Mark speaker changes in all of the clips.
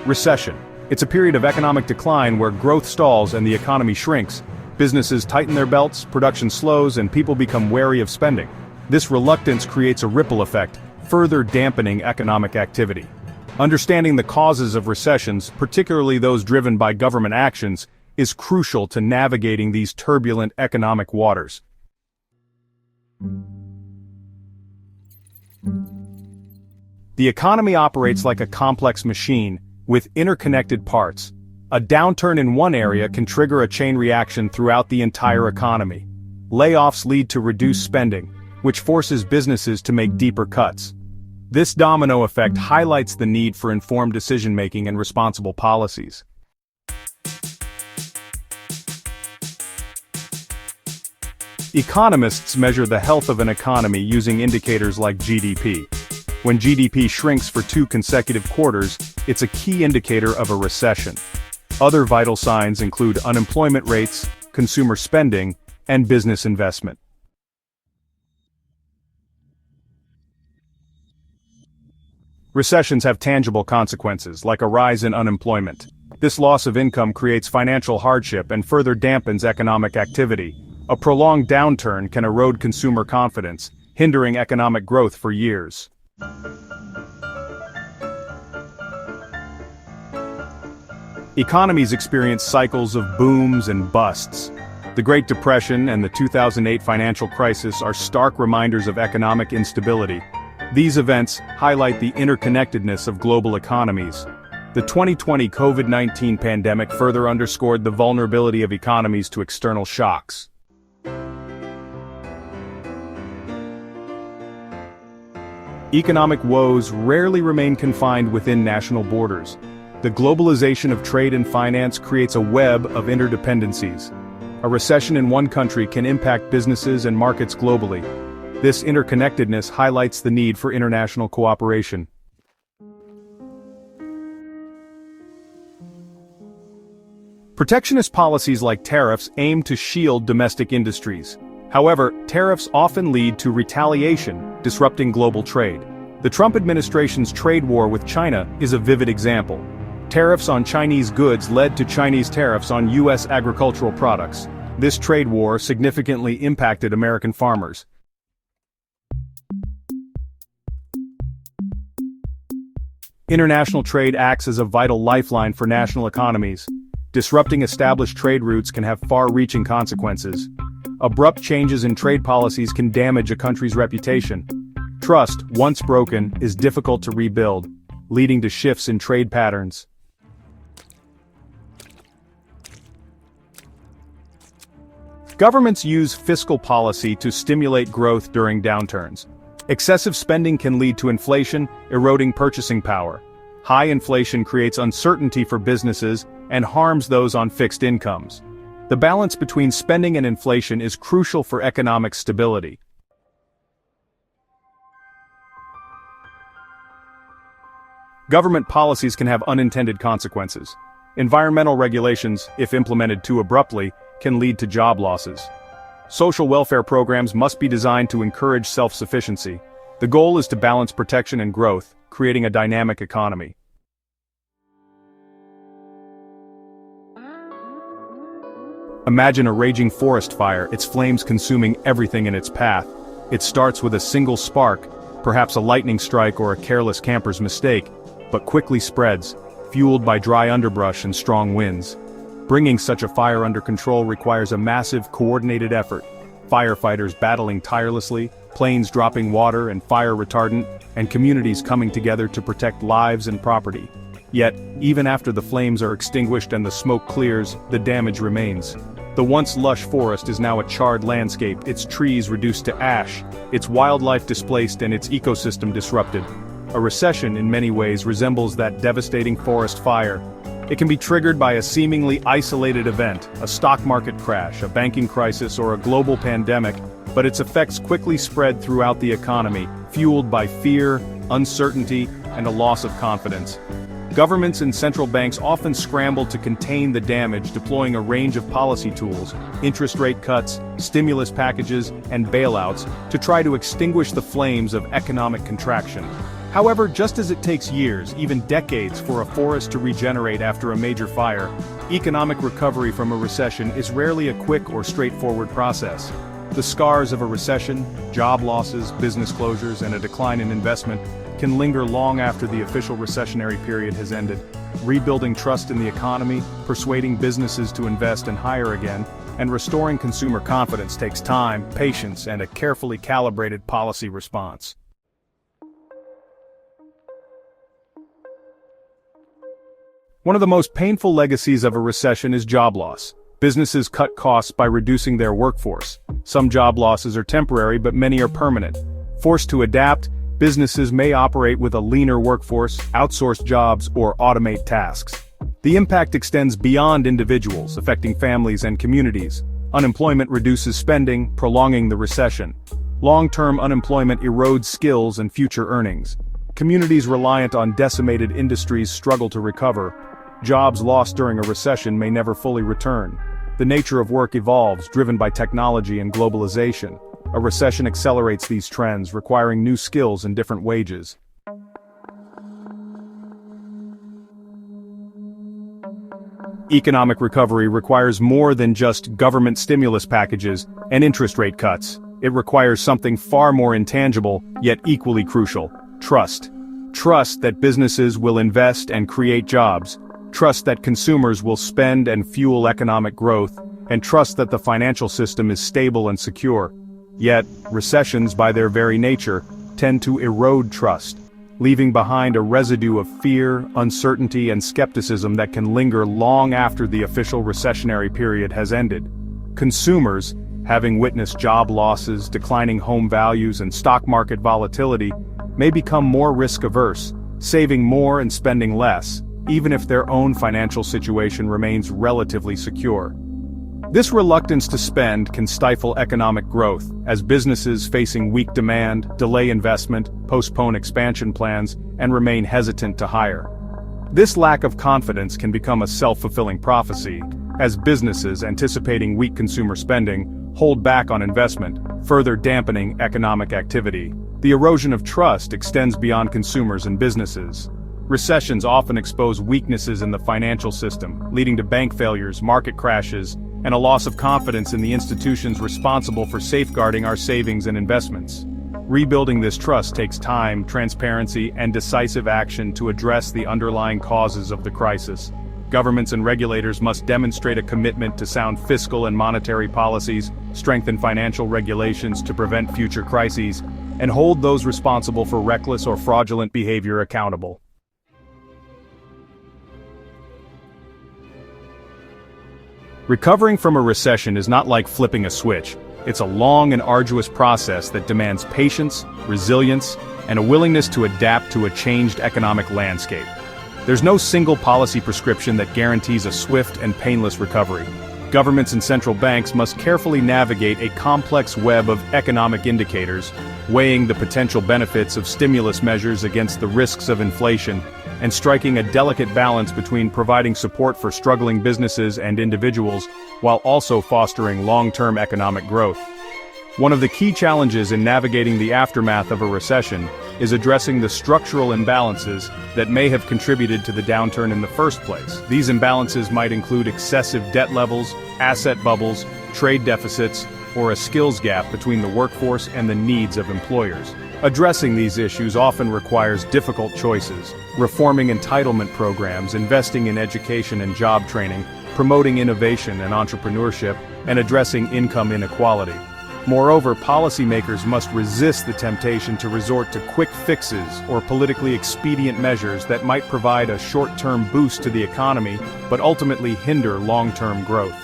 Speaker 1: Recession. It's a period of economic decline where growth stalls and the economy shrinks. Businesses tighten their belts, production slows, and people become wary of spending. This reluctance creates a ripple effect, further dampening economic activity. Understanding the causes of recessions, particularly those driven by government actions, is crucial to navigating these turbulent economic waters. The economy operates like a complex machine, with interconnected parts. A downturn in one area can trigger a chain reaction throughout the entire economy. Layoffs lead to reduced spending, which forces businesses to make deeper cuts. This domino effect highlights the need for informed decision-making and responsible policies. Economists measure the health of an economy using indicators like GDP. When GDP shrinks for 2 consecutive quarters, it's a key indicator of a recession. Other vital signs include unemployment rates, consumer spending, and business investment. Recessions have tangible consequences, like a rise in unemployment. This loss of income creates financial hardship and further dampens economic activity. A prolonged downturn can erode consumer confidence, hindering economic growth for years. Economies experience cycles of booms and busts. The Great Depression and the 2008 financial crisis are stark reminders of economic instability. These events highlight the interconnectedness of global economies. The 2020 COVID-19 pandemic further underscored the vulnerability of economies to external shocks. Economic woes rarely remain confined within national borders. The globalization of trade and finance creates a web of interdependencies. A recession in one country can impact businesses and markets globally. This interconnectedness highlights the need for international cooperation. Protectionist policies like tariffs aim to shield domestic industries. However, tariffs often lead to retaliation, disrupting global trade. The Trump administration's trade war with China is a vivid example. Tariffs on Chinese goods led to Chinese tariffs on U.S. agricultural products. This trade war significantly impacted American farmers. International trade acts as a vital lifeline for national economies. Disrupting established trade routes can have far-reaching consequences. Abrupt changes in trade policies can damage a country's reputation. Trust, once broken, is difficult to rebuild, leading to shifts in trade patterns. Governments use fiscal policy to stimulate growth during downturns. Excessive spending can lead to inflation, eroding purchasing power. High inflation creates uncertainty for businesses and harms those on fixed incomes. The balance between spending and inflation is crucial for economic stability. Government policies can have unintended consequences. Environmental regulations, if implemented too abruptly, can lead to job losses. Social welfare programs must be designed to encourage self-sufficiency. The goal is to balance protection and growth, creating a dynamic economy. Imagine a raging forest fire, its flames consuming everything in its path. It starts with a single spark, perhaps a lightning strike or a careless camper's mistake, but quickly spreads, fueled by dry underbrush and strong winds. Bringing such a fire under control requires a massive, coordinated effort. Firefighters battling tirelessly, planes dropping water and fire retardant, and communities coming together to protect lives and property. Yet, even after the flames are extinguished and the smoke clears, the damage remains. The once lush forest is now a charred landscape, its trees reduced to ash, its wildlife displaced and its ecosystem disrupted. A recession in many ways resembles that devastating forest fire. It can be triggered by a seemingly isolated event, a stock market crash, a banking crisis, or a global pandemic, but its effects quickly spread throughout the economy, fueled by fear, uncertainty, and a loss of confidence. Governments and central banks often scramble to contain the damage, deploying a range of policy tools, interest rate cuts, stimulus packages, and bailouts to try to extinguish the flames of economic contraction. However, just as it takes years, even decades, for a forest to regenerate after a major fire, economic recovery from a recession is rarely a quick or straightforward process. The scars of a recession, job losses, business closures, and a decline in investment can linger long after the official recessionary period has ended. Rebuilding trust in the economy, persuading businesses to invest and hire again, and restoring consumer confidence takes time, patience, and a carefully calibrated policy response. One of the most painful legacies of a recession is job loss. Businesses cut costs by reducing their workforce. Some job losses are temporary, but many are permanent. Forced to adapt, businesses may operate with a leaner workforce, outsource jobs, or automate tasks. The impact extends beyond individuals, affecting families and communities. Unemployment reduces spending, prolonging the recession. Long-term unemployment erodes skills and future earnings. Communities reliant on decimated industries struggle to recover. Jobs lost during a recession may never fully return. The nature of work evolves, driven by technology and globalization. A recession accelerates these trends, requiring new skills and different wages. Economic recovery requires more than just government stimulus packages and interest rate cuts. It requires something far more intangible, yet equally crucial: trust. Trust that businesses will invest and create jobs. Trust that consumers will spend and fuel economic growth, and trust that the financial system is stable and secure. Yet, recessions, by their very nature, tend to erode trust, leaving behind a residue of fear, uncertainty, and skepticism that can linger long after the official recessionary period has ended. Consumers, having witnessed job losses, declining home values, and stock market volatility, may become more risk-averse, saving more and spending less, even if their own financial situation remains relatively secure. This reluctance to spend can stifle economic growth, as businesses facing weak demand delay investment, postpone expansion plans, and remain hesitant to hire. This lack of confidence can become a self-fulfilling prophecy, as businesses anticipating weak consumer spending hold back on investment, further dampening economic activity. The erosion of trust extends beyond consumers and businesses. Recessions often expose weaknesses in the financial system, leading to bank failures, market crashes, and a loss of confidence in the institutions responsible for safeguarding our savings and investments. Rebuilding this trust takes time, transparency, and decisive action to address the underlying causes of the crisis. Governments and regulators must demonstrate a commitment to sound fiscal and monetary policies, strengthen financial regulations to prevent future crises, and hold those responsible for reckless or fraudulent behavior accountable. Recovering from a recession is not like flipping a switch. It's a long and arduous process that demands patience, resilience, and a willingness to adapt to a changed economic landscape. There's no single policy prescription that guarantees a swift and painless recovery. Governments and central banks must carefully navigate a complex web of economic indicators, weighing the potential benefits of stimulus measures against the risks of inflation, and striking a delicate balance between providing support for struggling businesses and individuals while also fostering long-term economic growth. One of the key challenges in navigating the aftermath of a recession is addressing the structural imbalances that may have contributed to the downturn in the first place. These imbalances might include excessive debt levels, asset bubbles, trade deficits, or a skills gap between the workforce and the needs of employers. Addressing these issues often requires difficult choices: reforming entitlement programs, investing in education and job training, promoting innovation and entrepreneurship, and addressing income inequality. Moreover, policymakers must resist the temptation to resort to quick fixes or politically expedient measures that might provide a short-term boost to the economy but ultimately hinder long-term growth.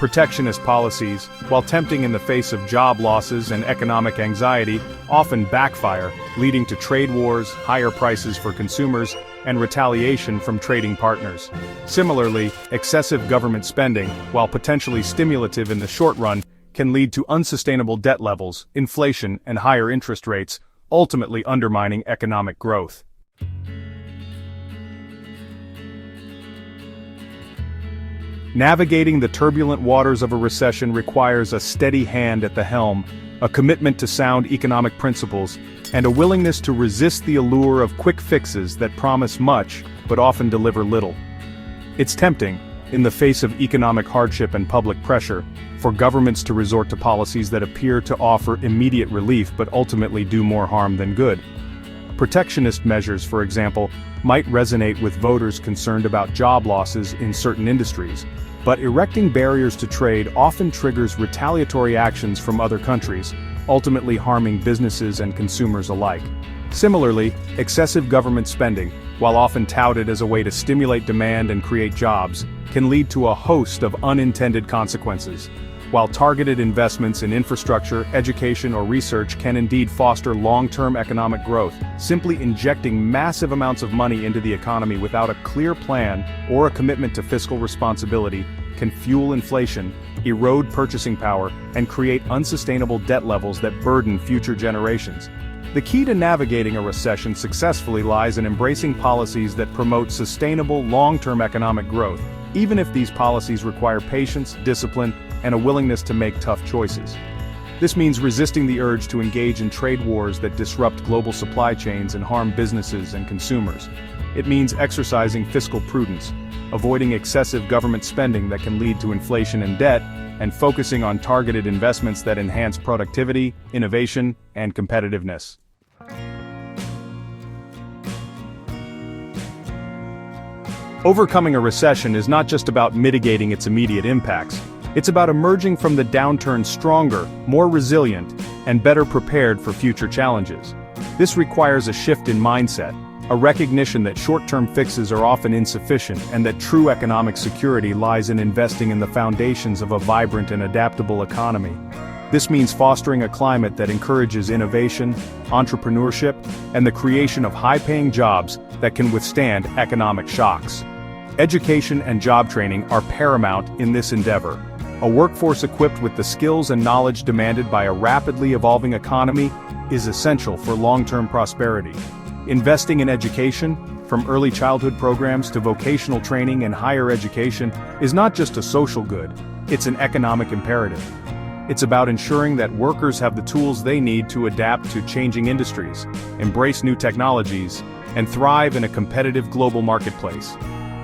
Speaker 1: Protectionist policies, while tempting in the face of job losses and economic anxiety, often backfire, leading to trade wars, higher prices for consumers, and retaliation from trading partners. Similarly, excessive government spending, while potentially stimulative in the short run, can lead to unsustainable debt levels, inflation, and higher interest rates, ultimately undermining economic growth. Navigating the turbulent waters of a recession requires a steady hand at the helm, a commitment to sound economic principles, and a willingness to resist the allure of quick fixes that promise much, but often deliver little. It's tempting, in the face of economic hardship and public pressure, for governments to resort to policies that appear to offer immediate relief but ultimately do more harm than good. Protectionist measures, for example, might resonate with voters concerned about job losses in certain industries, but erecting barriers to trade often triggers retaliatory actions from other countries, ultimately harming businesses and consumers alike. Similarly, excessive government spending, while often touted as a way to stimulate demand and create jobs, can lead to a host of unintended consequences. While targeted investments in infrastructure, education, or research can indeed foster long-term economic growth, simply injecting massive amounts of money into the economy without a clear plan or a commitment to fiscal responsibility can fuel inflation, erode purchasing power, and create unsustainable debt levels that burden future generations. The key to navigating a recession successfully lies in embracing policies that promote sustainable long-term economic growth, even if these policies require patience, discipline, and a willingness to make tough choices. This means resisting the urge to engage in trade wars that disrupt global supply chains and harm businesses and consumers. It means exercising fiscal prudence, avoiding excessive government spending that can lead to inflation and debt, and focusing on targeted investments that enhance productivity, innovation, and competitiveness. Overcoming a recession is not just about mitigating its immediate impacts. It's about emerging from the downturn stronger, more resilient, and better prepared for future challenges. This requires a shift in mindset, a recognition that short-term fixes are often insufficient and that true economic security lies in investing in the foundations of a vibrant and adaptable economy. This means fostering a climate that encourages innovation, entrepreneurship, and the creation of high-paying jobs that can withstand economic shocks. Education and job training are paramount in this endeavor. A workforce equipped with the skills and knowledge demanded by a rapidly evolving economy is essential for long-term prosperity. Investing in education, from early childhood programs to vocational training and higher education, is not just a social good, it's an economic imperative. It's about ensuring that workers have the tools they need to adapt to changing industries, embrace new technologies, and thrive in a competitive global marketplace.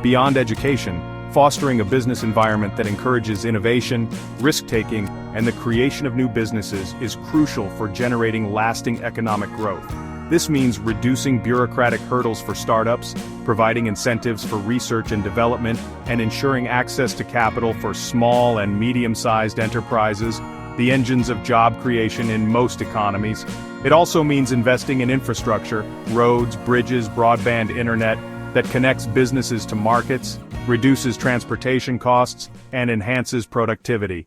Speaker 1: Beyond education, fostering a business environment that encourages innovation, risk-taking, and the creation of new businesses is crucial for generating lasting economic growth. This means reducing bureaucratic hurdles for startups, providing incentives for research and development, and ensuring access to capital for small and medium-sized enterprises, the engines of job creation in most economies. It also means investing in infrastructure, roads, bridges, broadband internet, that connects businesses to markets, reduces transportation costs, and enhances productivity.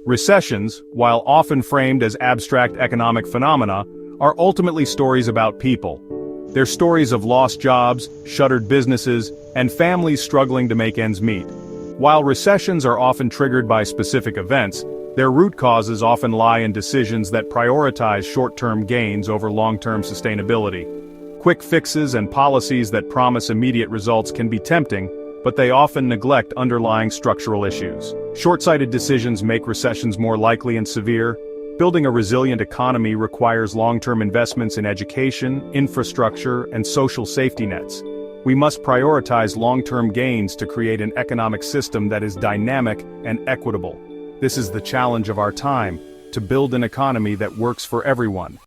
Speaker 1: Recessions, while often framed as abstract economic phenomena, are ultimately stories about people. They're stories of lost jobs, shuttered businesses, and families struggling to make ends meet. While recessions are often triggered by specific events, their root causes often lie in decisions that prioritize short-term gains over long-term sustainability. Quick fixes and policies that promise immediate results can be tempting, but they often neglect underlying structural issues. Short-sighted decisions make recessions more likely and severe. Building a resilient economy requires long-term investments in education, infrastructure, and social safety nets. We must prioritize long-term gains to create an economic system that is dynamic and equitable. This is the challenge of our time, to build an economy that works for everyone.